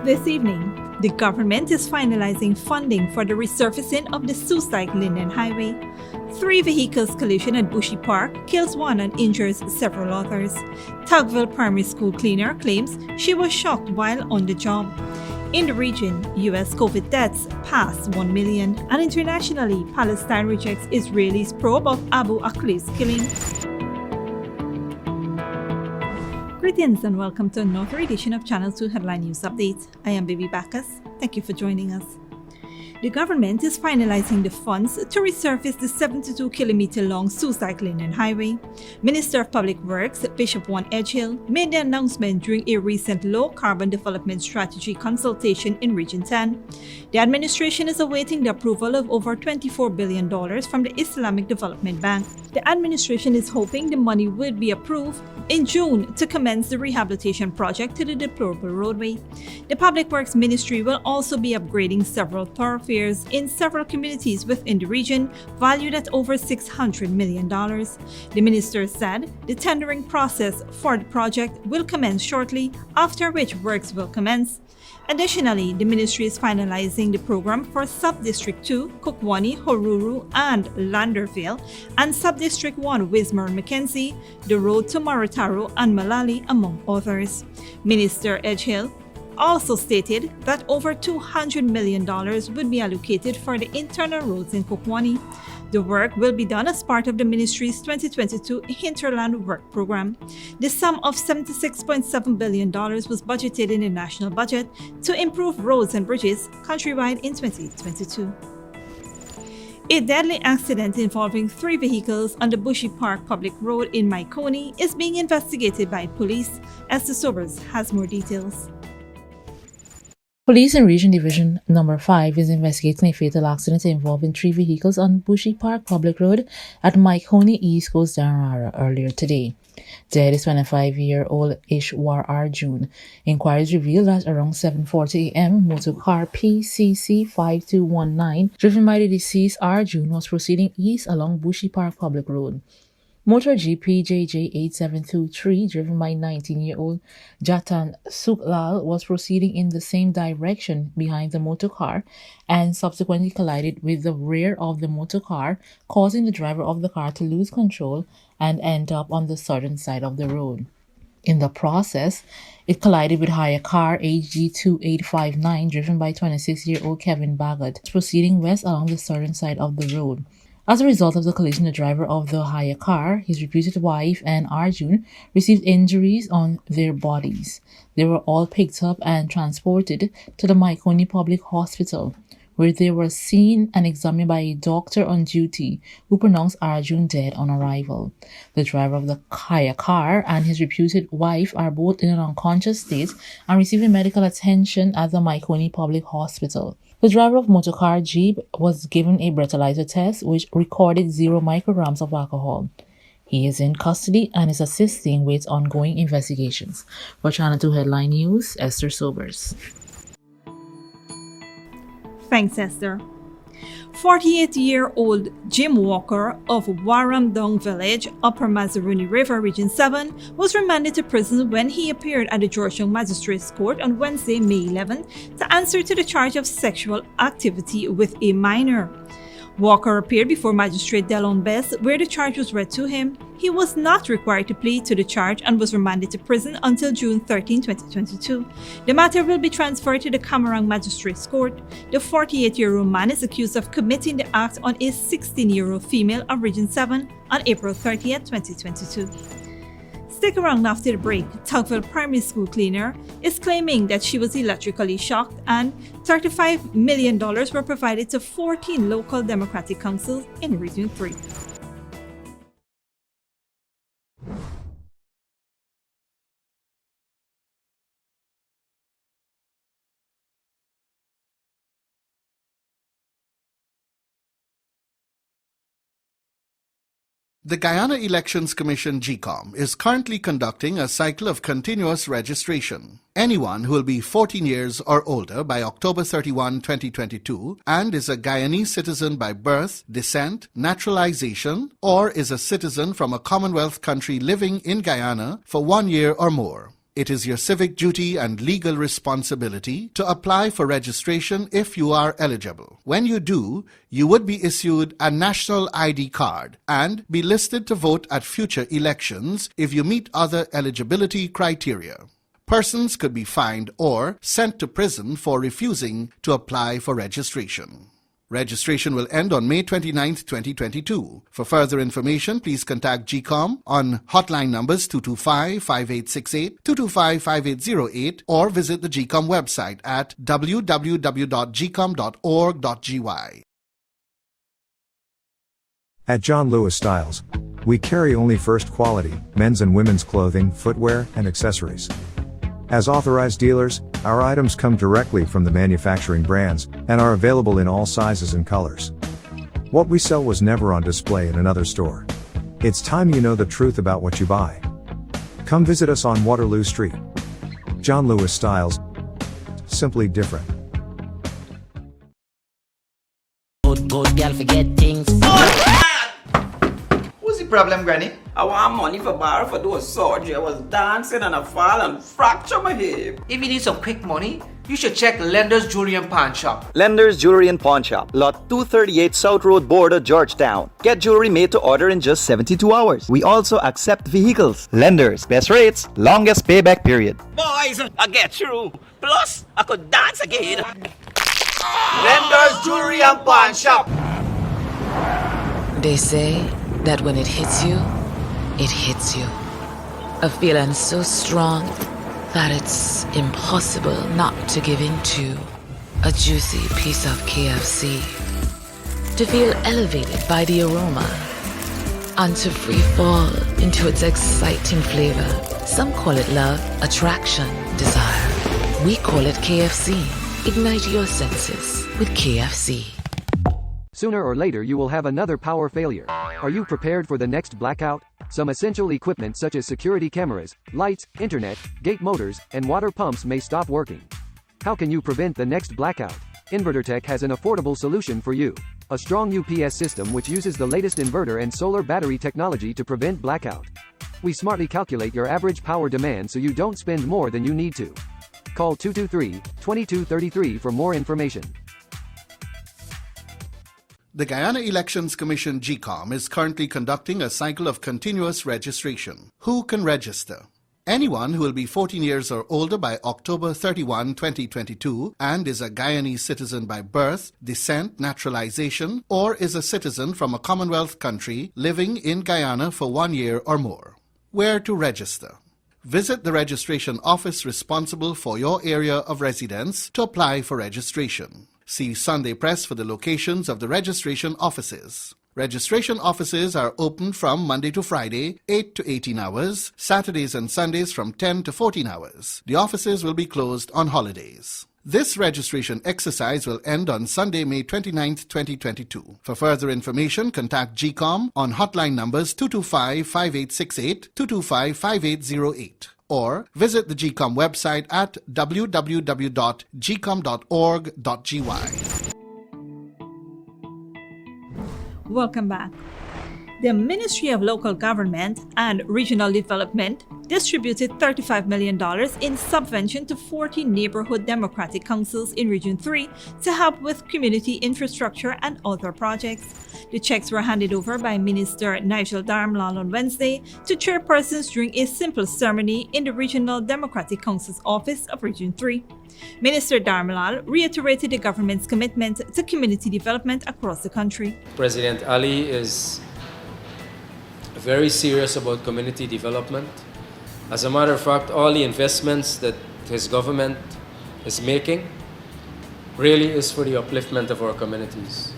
This evening, the government is finalizing funding for the resurfacing of the Soesdyke-Linden Highway. 3 vehicles collision at Bushy Park kills one and injures several others. Tucville primary school cleaner claims she was shocked while on the job. In the region, U.S. COVID deaths pass 1 million, and internationally, Palestine rejects Israelis' probe of Abu AKLEH'S killing. Greetings and welcome to another edition of Channel 2 Headline News Update. I am Baby Bacchus. Thank you for joining us. The government is finalizing the funds to resurface the 72-kilometer-long Soesdyke-Linden Highway. Minister of Public Works, Bishop Edgehill, made the announcement during a recent low-carbon development strategy consultation in Region 10. The administration is awaiting the approval of over $24 billion from the Islamic Development Bank. The administration is hoping the money will be approved in June to commence the rehabilitation project to the deplorable roadway. The Public Works Ministry will also be upgrading several thoroughfares in several communities within the region, valued at over $600 million. The minister said the tendering process for the project will commence shortly, after which works will commence. Additionally, the ministry is finalizing the program for Sub-District 2, Kukwani, Horuru, and Landerville, and Sub-District 1, Wismar and Mackenzie, the road to Marataro and Malali, among others. Minister Edgehill also stated that over $200 million would be allocated for the internal roads in Kukwani. The work will be done as part of the ministry's 2022 Hinterland Work Program. The sum of $76.7 billion was budgeted in the national budget to improve roads and bridges countrywide in 2022. A deadly accident involving 3 vehicles on the Bushy Park public road in Maikoni is being investigated by police. Esther Sobers has more details. Police in Region Division No. 5 is investigating a fatal accident involving 3 vehicles on Bushy Park Public Road at Maikoni, East Coast, Darara earlier today. Dead is 25-year-old Ishwar Arjun. Inquiries revealed that around 7:40 a.m., motor car PCC 5219, driven by the deceased Arjun, was proceeding east along Bushy Park Public Road. Motor GPJJ 8723, driven by 19-year-old Jatan Suklal, was proceeding in the same direction behind the motor car and subsequently collided with the rear of the motor car, causing the driver of the car to lose control and end up on the southern side of the road. In the process, it collided with higher car HG2859, driven by 26-year-old Kevin Baggott, proceeding west along the southern side of the road. As a result of the collision, the driver of the higher car, his reputed wife, and Arjun received injuries on their bodies. They were all picked up and transported to the Maikoni Public Hospital, where they were seen and examined by a doctor on duty who pronounced Arjun dead on arrival. The driver of the higher car and his reputed wife are both in an unconscious state and receiving medical attention at the Maikoni Public Hospital. The driver of motorcar Jeep was given a breathalyzer test which recorded 0 micrograms of alcohol. He is in custody and is assisting with ongoing investigations. For Channel 2 Headline News, Esther Sobers. Thanks, Esther. 48-year-old Jim Walker of Warramdong Village, Upper Mazaruni River, Region 7, was remanded to prison when he appeared at the Georgetown Magistrates Court on Wednesday, May 11, to answer to the charge of sexual activity with a minor. Walker appeared before Magistrate Delon Bess, where the charge was read to him. He was not required to plead to the charge and was remanded to prison until June 13, 2022. The matter will be transferred to the Kamarang Magistrates Court. The 48-year-old man is accused of committing the act on a 16-year-old female of Region 7 on April 30, 2022. Stick around after the break. Tucville primary school cleaner is claiming that she was electrically shocked and $35 million were provided to 14 local Democratic councils in Region 3. The Guyana Elections Commission GECOM is currently conducting a cycle of continuous registration. Anyone who will be 14 years or older by October 31, 2022 and is a Guyanese citizen by birth, descent, naturalization, or is a citizen from a Commonwealth country living in Guyana for 1 year or more. It is your civic duty and legal responsibility to apply for registration if you are eligible. When you do, you would be issued a national ID card and be listed to vote at future elections if you meet other eligibility criteria. Persons could be fined or sent to prison for refusing to apply for registration. Registration will end on May 29, 2022. For further information, please contact GCOM on hotline numbers 225-5868, 225-5808, or visit the GCOM website at www.gcom.org.gy. At John Lewis Styles, we carry only first quality men's and women's clothing, footwear, and accessories. As authorized dealers, our items come directly from the manufacturing brands and are available in all sizes and colors. What we sell was never on display in another store. It's time you know the truth about what you buy. Come visit us on Waterloo Street. John Lewis Styles. Simply different. Good girl forget things. What's the problem, Granny? I want money for borrow for those surgery. I was dancing and I fall and fracture my hip. If you need some quick money, you should check Lender's Jewelry and Pawn Shop. Lender's Jewelry and Pawn Shop, Lot 238 South Road Border, Georgetown. Get jewelry made to order in just 72 hours. We also accept vehicles. Lender's, best rates, longest payback period. Boys, I get through. Plus, I could dance again. Lender's Jewelry and Pawn Shop. They say that when it hits you, it hits you. A feeling so strong that it's impossible not to give in to a juicy piece of KFC. To feel elevated by the aroma and to free fall into its exciting flavor. Some call it love, attraction, desire. We call it KFC. Ignite your senses with KFC. Sooner or later you will have another power failure. Are you prepared for the next blackout? Some essential equipment such as security cameras, lights, internet, gate motors, and water pumps may stop working. How can you prevent the next blackout? InverterTech has an affordable solution for you. A strong UPS system which uses the latest inverter and solar battery technology to prevent blackout. We smartly calculate your average power demand so you don't spend more than you need to. Call 223-2233 for more information. The Guyana Elections Commission GCOM is currently conducting a cycle of continuous registration. Who can register? Anyone who will be 14 years or older by October 31, 2022 and is a Guyanese citizen by birth, descent, naturalization, or is a citizen from a Commonwealth country living in Guyana for 1 year or more. Where to register? Visit the registration office responsible for your area of residence to apply for registration. See Sunday Press for the locations of the registration offices. Registration offices are open from Monday to Friday, 8 to 18 hours, Saturdays and Sundays from 10 to 14 hours. The offices will be closed on holidays. This registration exercise will end on Sunday, May 29, 2022. For further information, contact GCOM on hotline numbers 225-5868, 225-5808. Or visit the GCOM website at www.gcom.org.gy. Welcome back. The Ministry of Local Government and Regional Development distributed $35 million in subvention to 40 neighborhood democratic councils in Region 3 to help with community infrastructure and other projects. The checks were handed over by Minister Nigel Darmlal on Wednesday to chairpersons during a simple ceremony in the Regional Democratic Council's office of Region 3. Minister Darmlal reiterated the government's commitment to community development across the country. President Ali is very serious about community development. As a matter of fact, all the investments that his government is making really is for the upliftment of our communities.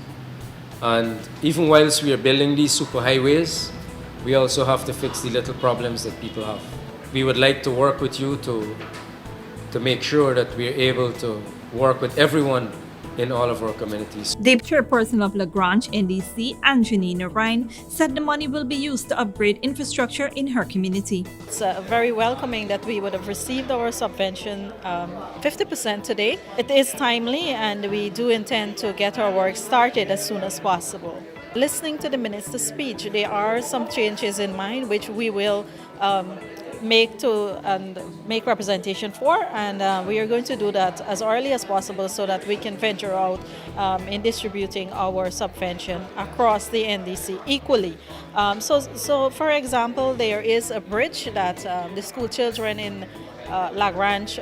And even whilst we are building these superhighways, we also have to fix the little problems that people have. We would like to work with you to make sure that we are able to work with everyone in all of our communities. The chairperson of LaGrange NDC, Anjanina Ryan, said the money will be used to upgrade infrastructure in her community. It's very welcoming that we would have received our subvention 50% today. It is timely and we do intend to get our work started as soon as possible. Listening to the minister's speech, there are some changes in mind which we will make representation for, and we are going to do that as early as possible so that we can venture out in distributing our subvention across the NDC equally. So for example, there is a bridge that the school children in Lagrange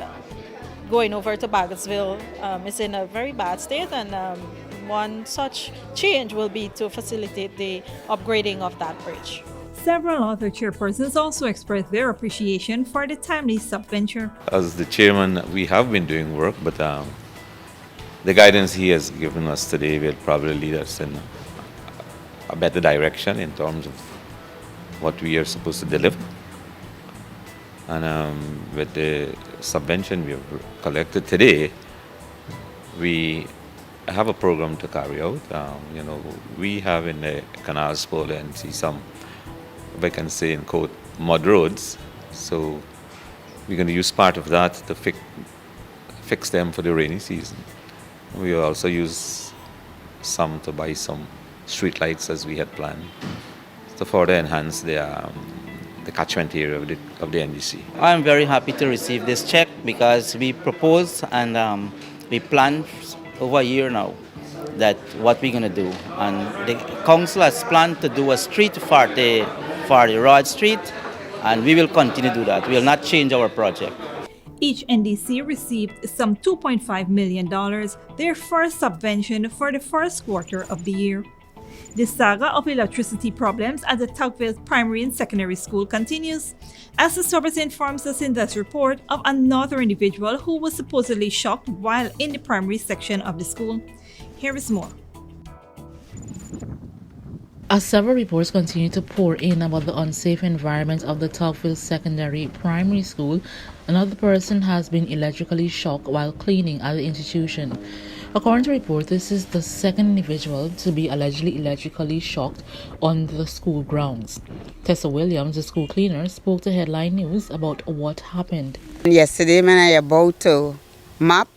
going over to Baggotsville is in a very bad state, and one such change will be to facilitate the upgrading of that bridge. Several other chairpersons also expressed their appreciation for the timely subventure. As the chairman, we have been doing work, but the guidance he has given us today will probably lead us in a better direction in terms of what we are supposed to deliver. And with the subvention we have collected today, we have a program to carry out. We have in the canals Pola and see some, if I can say in quote, mud roads. So we're going to use part of that to fix them for the rainy season. We will also use some to buy some street lights as we had planned to further enhance the catchment area of the NDC. I'm very happy to receive this check because we proposed and we planned over a year now that what we're going to do. And the council has planned to do a street for the Rod Street, and we will continue to do that. We will not change our project. Each NDC received some $2.5 million, their first subvention for the first quarter of the year. The saga of electricity problems at the Tucville Primary and Secondary School continues, as the service informs us in this report of another individual who was supposedly shocked while in the primary section of the school. Here is more. As several reports continue to pour in about the unsafe environment of the Tucville Secondary Primary School, another person has been electrically shocked while cleaning at the institution. According to reports, this is the second individual to be allegedly electrically shocked on the school grounds. Tessa Williams, the school cleaner, spoke to Headline News about what happened. Yesterday when I about to map,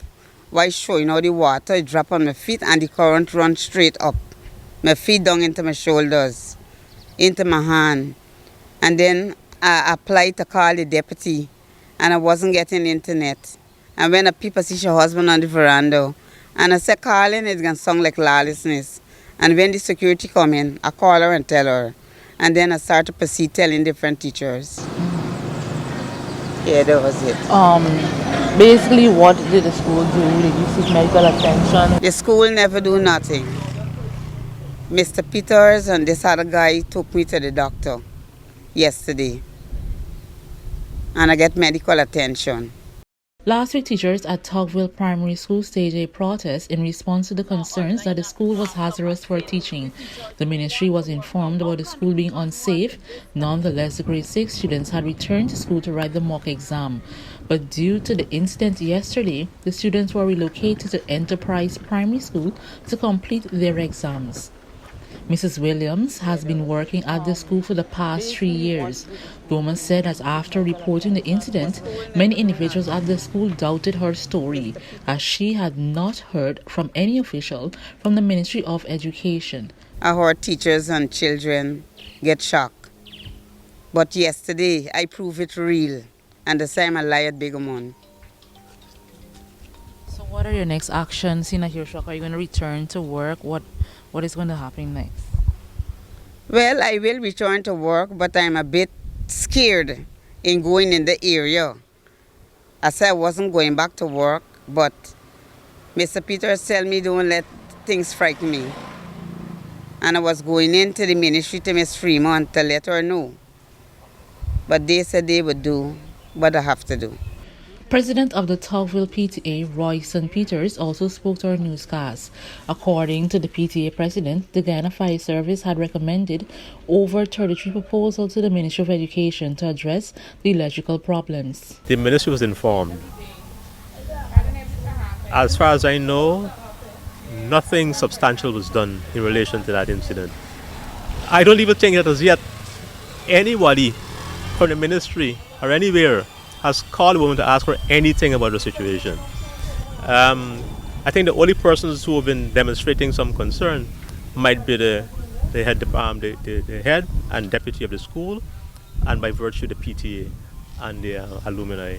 why showing how the water drop on my feet and the current run straight up. My feet down into my shoulders, into my hand. And then I applied to call the deputy and I wasn't getting internet. And when the people see her husband on the veranda, and I said calling is going to sound like lawlessness. And when the security come in, I call her and tell her. And then I start to proceed telling different teachers. Yeah, that was it. Basically, what did the school do? Did you seek medical attention? The school never do nothing. Mr. Peters and this other guy took me to the doctor yesterday. And I get medical attention. Last week, teachers at Tucville Primary School staged a protest in response to the concerns that the school was hazardous for teaching. The ministry was informed about the school being unsafe. Nonetheless, the grade 6 students had returned to school to write the mock exam. But due to the incident yesterday, the students were relocated to Enterprise Primary School to complete their exams. Mrs. Williams has been working at the school for the past 3 years. The woman said that after reporting the incident, many individuals at the school doubted her story, as she had not heard from any official from the Ministry of Education. I heard teachers and children get shocked. But yesterday, I proved it real. And the same I lie at Bigamon. So what are your next actions? Seeing that you're shocked, are you going to return to work? What is going to happen next? Well, I will return to work, but I'm a bit scared in going in the area. I said I wasn't going back to work, but Mr. Peters tell me don't let things frighten me. And I was going into the ministry to Miss Fremont to let her know. But they said they would do what I have to do. President of the Tucville PTA, Royson Peters, also spoke to our newscast. According to the PTA president, the Guyana Fire Service had recommended over 33 proposals to the Ministry of Education to address the electrical problems. The ministry was informed. As far as I know, nothing substantial was done in relation to that incident. I don't even think that as yet anybody from the ministry or anywhere has called the woman to ask her anything about the situation. I think the only persons who have been demonstrating some concern might be the head and deputy of the school, and by virtue the PTA. and their alumni.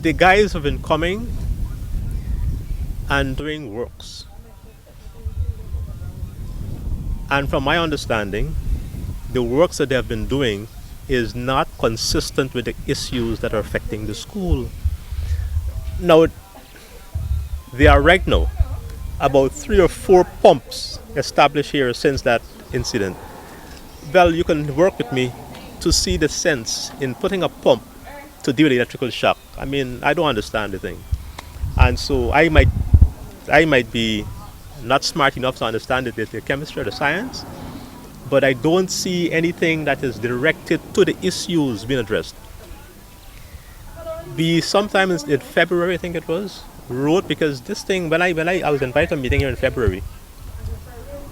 The guys have been coming and doing works. And from my understanding, the works that they have been doing is not consistent with the issues that are affecting the school. Now, there are right now about 3 or 4 pumps established here since that incident. Well, you can work with me to see the sense in putting a pump to deal with electrical shock. I mean, I don't understand the thing. And so I might be not smart enough to understand the chemistry or the science, but I don't see anything that is directed to the issues being addressed. We sometimes in February, I think it was, wrote, because this thing, when I was invited to a meeting here in February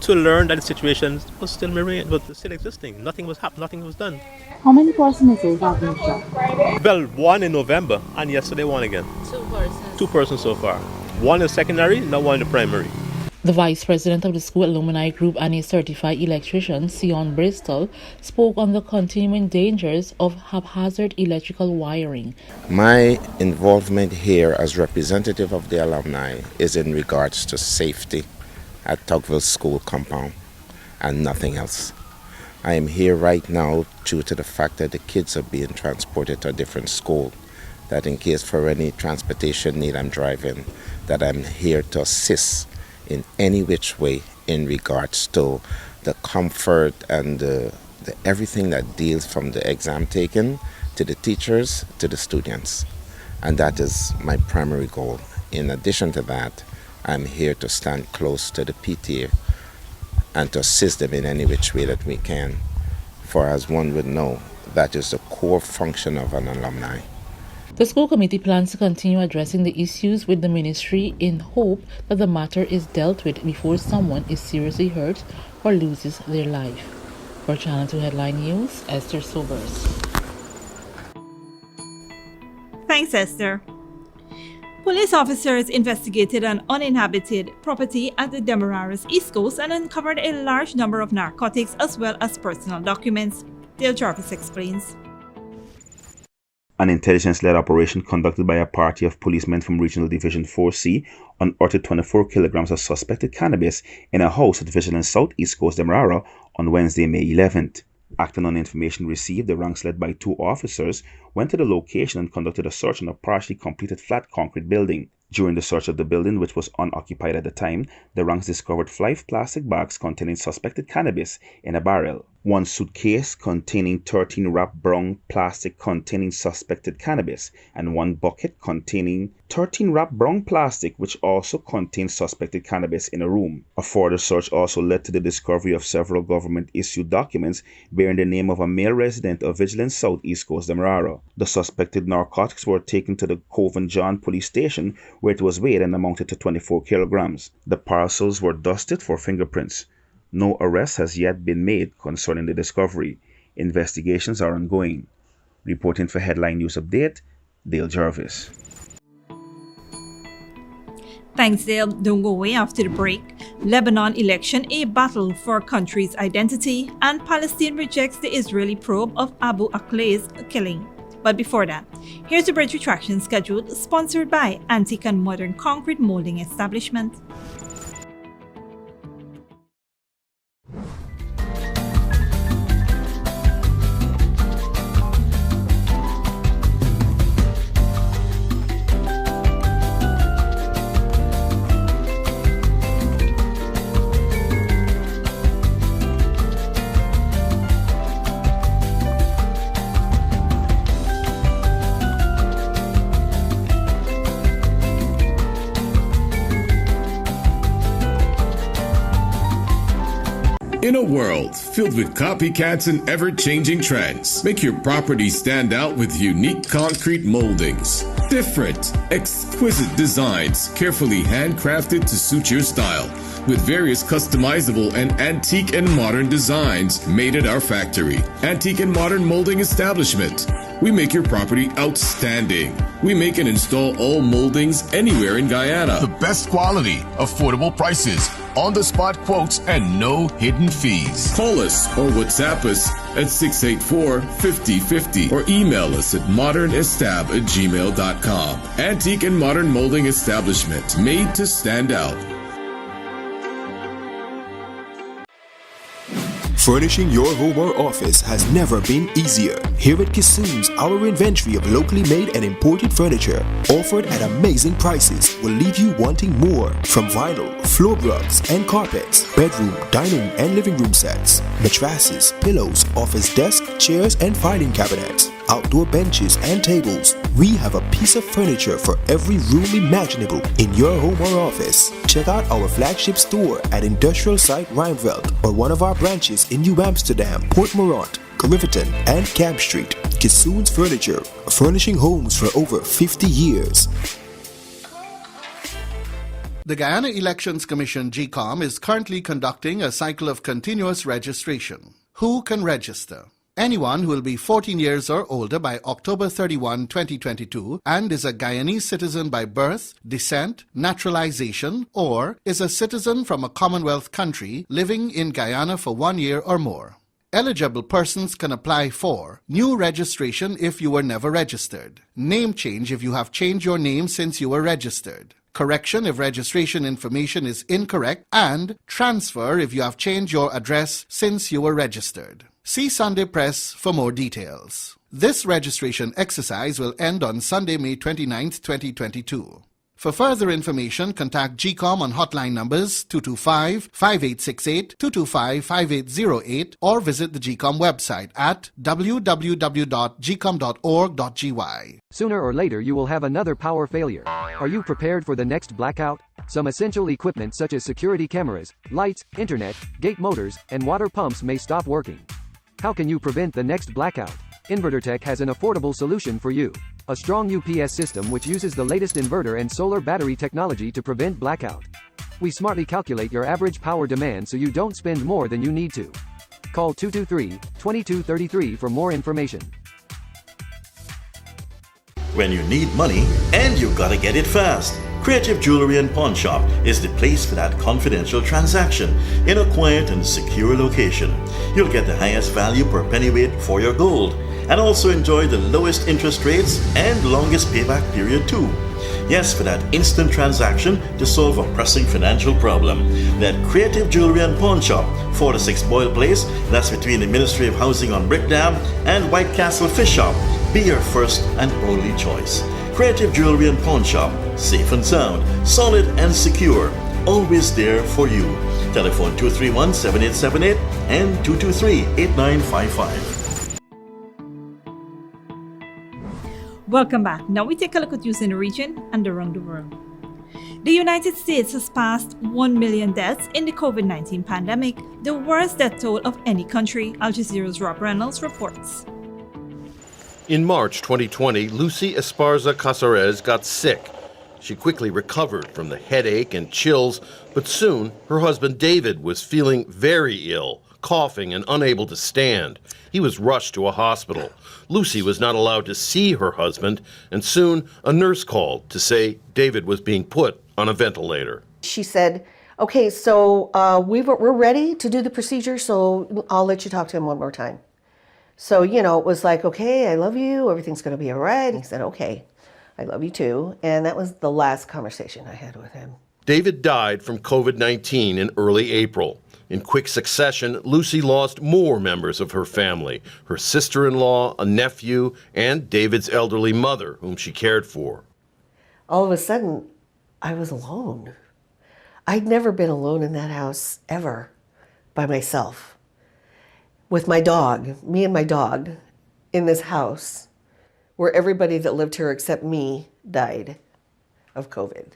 to learn that the situation was still existing. Nothing was happening, nothing was done. How many persons have been shot? Well, 1 in November, and yesterday 1 again. 2 persons. 2 persons so far. 1 in secondary, now 1 in the primary. The vice president of the school alumni group and a certified electrician, Sion Bristol, spoke on the continuing dangers of haphazard electrical wiring. My involvement here as representative of the alumni is in regards to safety at Tucville School compound and nothing else. I am here right now due to the fact that the kids are being transported to a different school, that in case for any transportation need I'm driving, that I'm here to assist in any which way in regards to the comfort and the everything that deals from the exam taken to the teachers to the students. And that is my primary goal. In addition to that, I'm here to stand close to the PTA and to assist them in any which way that we can. For as one would know, that is the core function of an alumni. The school committee plans to continue addressing the issues with the ministry in hope that the matter is dealt with before someone is seriously hurt or loses their life. For Channel 2 Headline News, Esther Sobers. Thanks, Esther. Police officers investigated an uninhabited property at the Demerara's East Coast and uncovered a large number of narcotics as well as personal documents. Dale Jarvis explains. An intelligence-led operation conducted by a party of policemen from Regional Division 4C unearthed 24 kilograms of suspected cannabis in a house at Vigilance South East Coast, Demerara on Wednesday, May 11th. Acting on information received, the ranks led by 2 officers went to the location and conducted a search on a partially completed flat concrete building. During the search of the building, which was unoccupied at the time, the ranks discovered 5 plastic bags containing suspected cannabis in a barrel, 1 suitcase containing 13 wrapped brown plastic containing suspected cannabis, and 1 bucket containing 13 wrapped brown plastic which also contained suspected cannabis in a room. A further search also led to the discovery of several government-issued documents bearing the name of a male resident of Vigilance South East Coast, Demerara. The suspected narcotics were taken to the Coven John police station where it was weighed and amounted to 24 kilograms. The parcels were dusted for fingerprints. No arrest has yet been made concerning the discovery. Investigations are ongoing. Reporting for Headline News Update, Dale Jarvis. Thanks, Dale. Don't go away after the break. Lebanon election, a battle for country's identity, and Palestine rejects the Israeli probe of Abu AKLEH'S killing. But before that, here's a bridge retraction scheduled, sponsored by Antique and Modern Concrete Molding Establishment. In a world filled with copycats and ever-changing trends, make your property stand out with unique concrete moldings. Different, exquisite designs carefully handcrafted to suit your style, with various customizable and antique and modern designs made at our factory. Antique and Modern Molding Establishment. We make your property outstanding. We make and install all moldings anywhere in Guyana. The best quality, affordable prices, on-the-spot quotes, and no hidden fees. Call us or WhatsApp us at 684-5050 or email us at modernestab@gmail.com. Antique and modern molding establishment, made to stand out. Furnishing your home or office has never been easier. Here at Kissoon's, our inventory of locally made and imported furniture, offered at amazing prices, will leave you wanting more. From vinyl, floor rugs and carpets, bedroom, dining and living room sets, mattresses, pillows, office desk, chairs and filing cabinets, outdoor benches and tables. We have a piece of furniture for every room imaginable in your home or office. Check out our flagship store at Industrial Site Rijnveld or one of our branches in New Amsterdam, Port Morant, Riverton and Camp Street. Kissoon's Furniture, furnishing homes for over 50 years. The Guyana Elections Commission GCOM is currently conducting a cycle of continuous registration. Who can register? Anyone who will be 14 years or older by October 31, 2022 and is a Guyanese citizen by birth, descent, naturalization, or is a citizen from a Commonwealth country living in Guyana for 1 year or more. Eligible persons can apply for new registration if you were never registered, name change if you have changed your name since you were registered, correction if registration information is incorrect, and transfer if you have changed your address since you were registered. See Sunday Press for more details. This registration exercise will end on Sunday, May 29, 2022. For further information, contact GCOM on hotline numbers 225-5868, 225-5808, or visit the GCOM website at www.gcom.org.gy. Sooner or later you will have another power failure. Are you prepared for the next blackout? Some essential equipment such as security cameras, lights, internet, gate motors, and water pumps may stop working. How can you prevent the next blackout? InverterTech has an affordable solution for you. A strong UPS system which uses the latest inverter and solar battery technology to prevent blackout. We smartly calculate your average power demand so you don't spend more than you need to. Call 223-2233 for more information. When you need money and you gotta get it fast, Creative Jewelry and Pawn Shop is the place for that confidential transaction in a quiet and secure location. You'll get the highest value per pennyweight for your gold and also enjoy the lowest interest rates and longest payback period too. Yes, for that instant transaction to solve a pressing financial problem. That Creative Jewelry and Pawn Shop, 4-6 Boyle Place, that's between the Ministry of Housing on Brick Dam and White Castle Fish Shop, be your first and only choice. Creative Jewelry and Pawn Shop, safe and sound, solid and secure, always there for you. Telephone 231-7878 and 223-8955. Welcome back. Now we take a look at news in the region and around the world. The United States has passed 1 million deaths in the COVID-19 pandemic, the worst death toll of any country, Al Jazeera's Rob Reynolds reports. In March 2020, Lucy Esparza Casares got sick. She quickly recovered from the headache and chills, but soon her husband David was feeling very ill, coughing and unable to stand. He was rushed to a hospital. Lucy was not allowed to see her husband, and soon a nurse called to say David was being put on a ventilator. She said, okay, so we're ready to do the procedure, so I'll let you talk to him one more time. So, it was like, okay, I love you, everything's going to be all right. He said, okay, I love you too. And that was the last conversation I had with him. David died from COVID-19 in early April. In quick succession, Lucy lost more members of her family, her sister-in-law, a nephew, and David's elderly mother, whom she cared for. All of a sudden, I was alone. I'd never been alone in that house, ever, by myself. With my dog, me and my dog, in this house, where everybody that lived here except me died of COVID.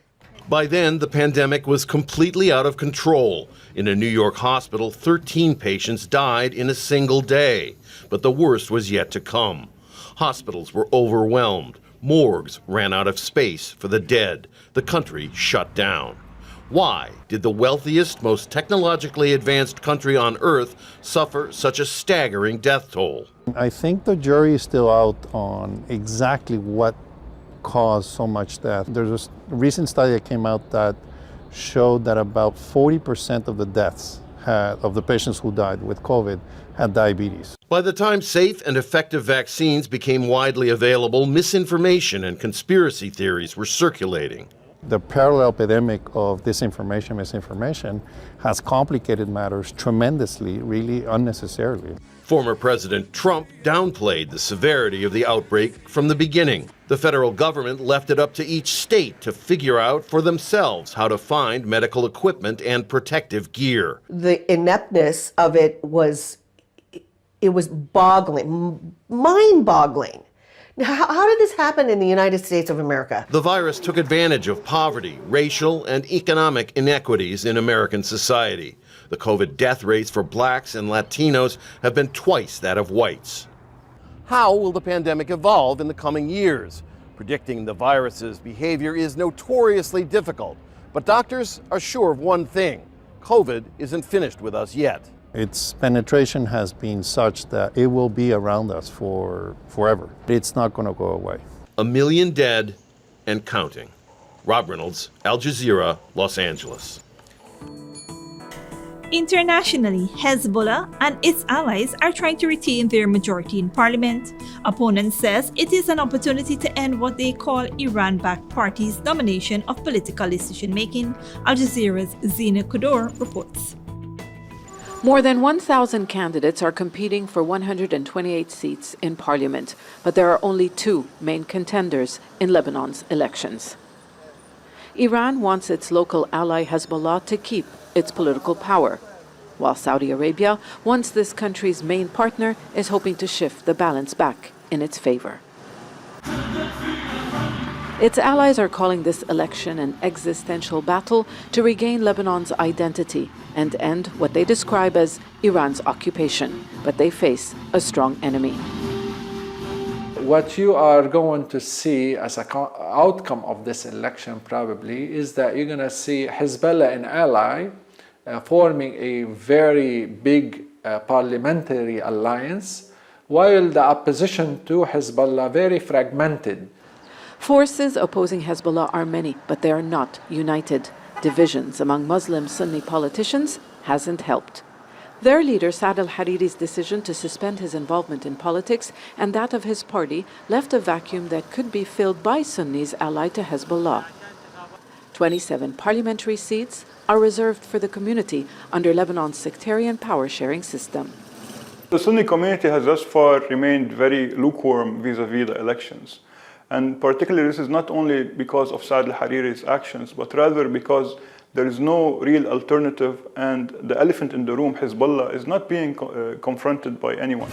By then, the pandemic was completely out of control. In a New York hospital, 13 patients died in a single day. But the worst was yet to come. Hospitals were overwhelmed. Morgues ran out of space for the dead. The country shut down. Why did the wealthiest, most technologically advanced country on Earth suffer such a staggering death toll? I think the jury is still out on exactly what caused so much death. There's a recent study that came out that showed that about 40% of the deaths of the patients who died with COVID had diabetes. By the time safe and effective vaccines became widely available, misinformation and conspiracy theories were circulating. The parallel epidemic of disinformation, misinformation has complicated matters tremendously, really unnecessarily. Former President Trump downplayed the severity of the outbreak from the beginning. The federal government left it up to each state to figure out for themselves how to find medical equipment and protective gear. The ineptness of it was boggling, mind-boggling. How did this happen in the United States of America? The virus took advantage of poverty, racial, and economic inequities in American society. The COVID death rates for blacks and Latinos have been twice that of whites. How will the pandemic evolve in the coming years? Predicting the virus's behavior is notoriously difficult, but doctors are sure of one thing: COVID isn't finished with us yet. Its penetration has been such that it will be around us for forever. It's not going to go away. 1 million dead and counting. Rob Reynolds, Al Jazeera, Los Angeles. Internationally, Hezbollah and its allies are trying to retain their majority in parliament. Opponents says it is an opportunity to end what they call Iran-backed parties' domination of political decision-making. Al Jazeera's Zina Kudor reports. More than 1,000 candidates are competing for 128 seats in parliament, but there are only two main contenders in Lebanon's elections. Iran wants its local ally Hezbollah to keep its political power, while Saudi Arabia, once this country's main partner, is hoping to shift the balance back in its favor. Its allies are calling this election an existential battle to regain Lebanon's identity and end what they describe as Iran's occupation, but they face a strong enemy. What you are going to see as an outcome of this election probably is that you're going to see Hezbollah, an ally, forming a very big parliamentary alliance, while the opposition to Hezbollah very fragmented. Forces opposing Hezbollah are many, but they are not united. Divisions among Muslim Sunni politicians hasn't helped. Their leader, Saad al-Hariri's decision to suspend his involvement in politics and that of his party left a vacuum that could be filled by Sunnis allied to Hezbollah. 27 parliamentary seats are reserved for the community under Lebanon's sectarian power-sharing system. The Sunni community has thus far remained very lukewarm vis-à-vis the elections. And particularly this is not only because of Saad al-Hariri's actions, but rather because there is no real alternative, and the elephant in the room, Hezbollah, is not being confronted by anyone.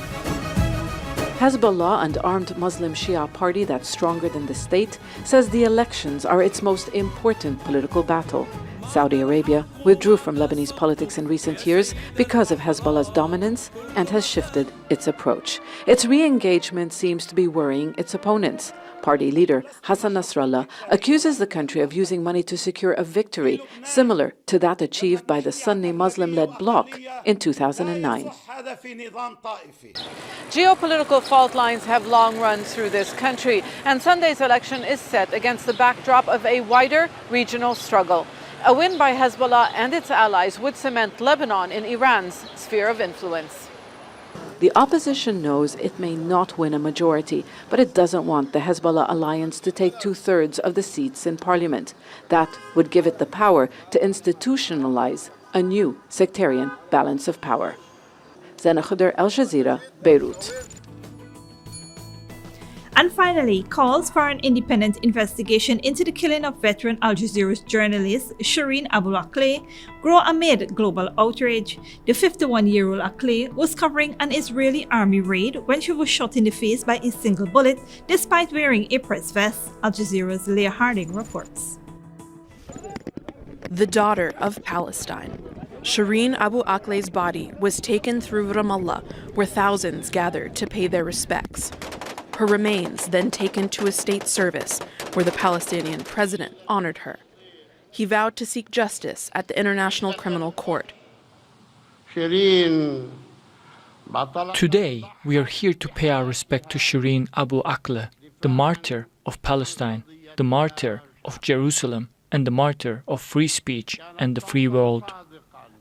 Hezbollah, an armed Muslim Shia party that's stronger than the state, says the elections are its most important political battle. Saudi Arabia withdrew from Lebanese politics in recent years because of Hezbollah's dominance and has shifted its approach. Its re-engagement seems to be worrying its opponents. Party leader Hassan Nasrallah accuses the country of using money to secure a victory similar to that achieved by the Sunni Muslim-led bloc in 2009. Geopolitical fault lines have long run through this country, and Sunday's election is set against the backdrop of a wider regional struggle. A win by Hezbollah and its allies would cement Lebanon in Iran's sphere of influence. The opposition knows it may not win a majority, but it doesn't want the Hezbollah alliance to take 2/3 of the seats in parliament. That would give it the power to institutionalize a new sectarian balance of power. Zena Khuder, Al Jazeera, Beirut. And finally, calls for an independent investigation into the killing of veteran Al Jazeera's journalist Shireen Abu Akleh grow amid global outrage. The 51-year-old Akleh was covering an Israeli army raid when she was shot in the face by a single bullet despite wearing a press vest. Al Jazeera's Leah Harding reports. The daughter of Palestine. Shireen Abu Akleh's body was taken through Ramallah, where thousands gathered to pay their respects. Her remains then taken to a state service where the Palestinian president honored her. He vowed to seek justice at the International Criminal Court. Today, we are here to pay our respect to Shireen Abu Akleh, the martyr of Palestine, the martyr of Jerusalem, and the martyr of free speech and the free world.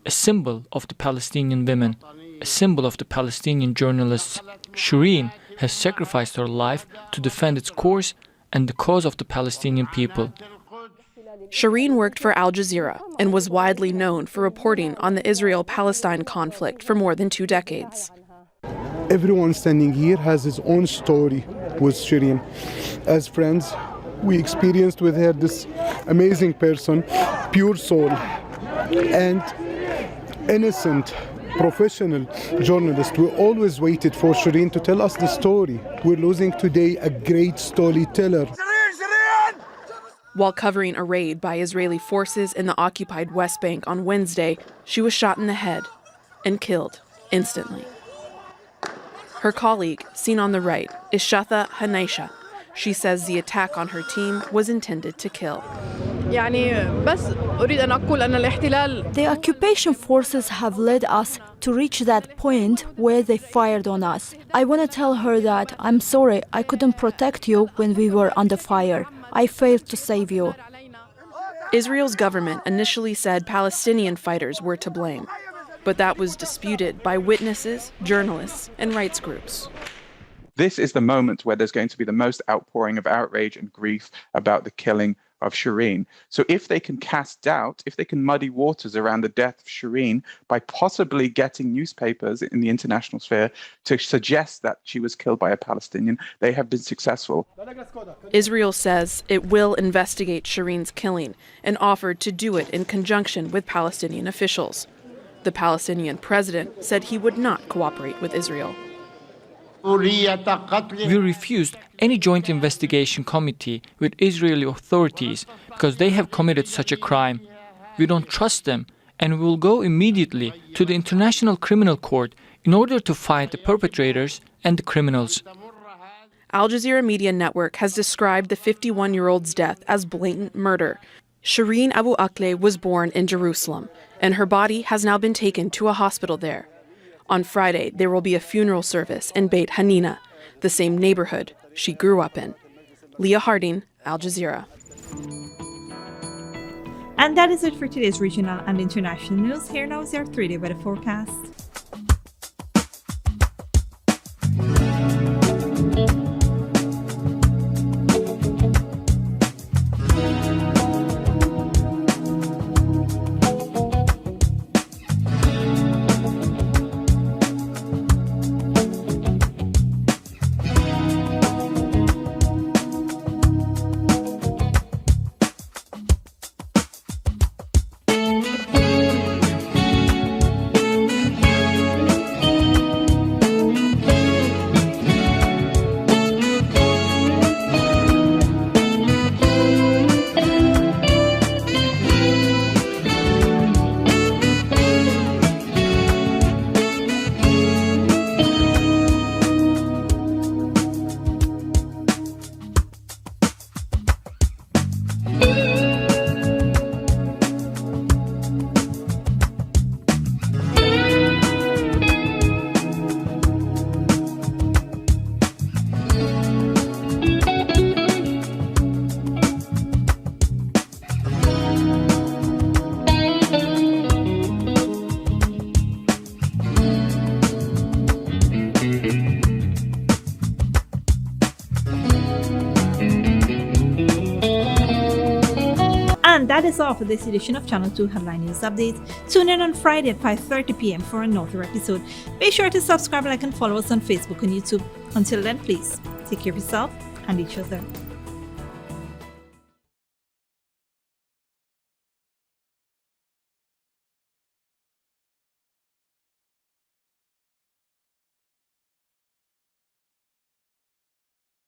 a symbol of the Palestinian women, a symbol of the Palestinian journalists. Shireen has sacrificed her life to defend its cause and the cause of the Palestinian people. Shireen worked for Al Jazeera and was widely known for reporting on the Israel-Palestine conflict for more than 2 decades. Everyone standing here has his own story with Shireen. As friends, we experienced with her this amazing person, pure soul, and innocent, professional journalist. We always waited for Shireen to tell us the story. We're losing today a great storyteller. While covering a raid by Israeli forces in the occupied West Bank on Wednesday, she was shot in the head and killed instantly. Her colleague, seen on the right, is Shatha Hanaisha. She says the attack on her team was intended to kill. The occupation forces have led us to reach that point where they fired on us. I want to tell her that I'm sorry I couldn't protect you when we were under fire. I failed to save you. Israel's government initially said Palestinian fighters were to blame, but that was disputed by witnesses, journalists, and rights groups. This is the moment where there's going to be the most outpouring of outrage and grief about the killing of Shireen. So if they can cast doubt, if they can muddy waters around the death of Shireen by possibly getting newspapers in the international sphere to suggest that she was killed by a Palestinian, they have been successful. Israel says it will investigate Shireen's killing and offered to do it in conjunction with Palestinian officials. The Palestinian president said he would not cooperate with Israel. We refused any joint investigation committee with Israeli authorities because they have committed such a crime. We don't trust them, and we will go immediately to the International Criminal Court in order to find the perpetrators and the criminals. Al Jazeera Media Network has described the 51-year-old's death as blatant murder. Shireen Abu Akleh was born in Jerusalem, and her body has now been taken to a hospital there. On Friday, there will be a funeral service in Beit Hanina, the same neighborhood she grew up in. Leah Harding, Al Jazeera. And that is it for today's regional and international news. Here now is your 3-day weather forecast. And that is all for this edition of Channel 2 Headline News Updates. Tune in on Friday at 5:30 p.m. for another episode. Be sure to subscribe, like, and follow us on Facebook and YouTube. Until then, please take care of yourself and each other.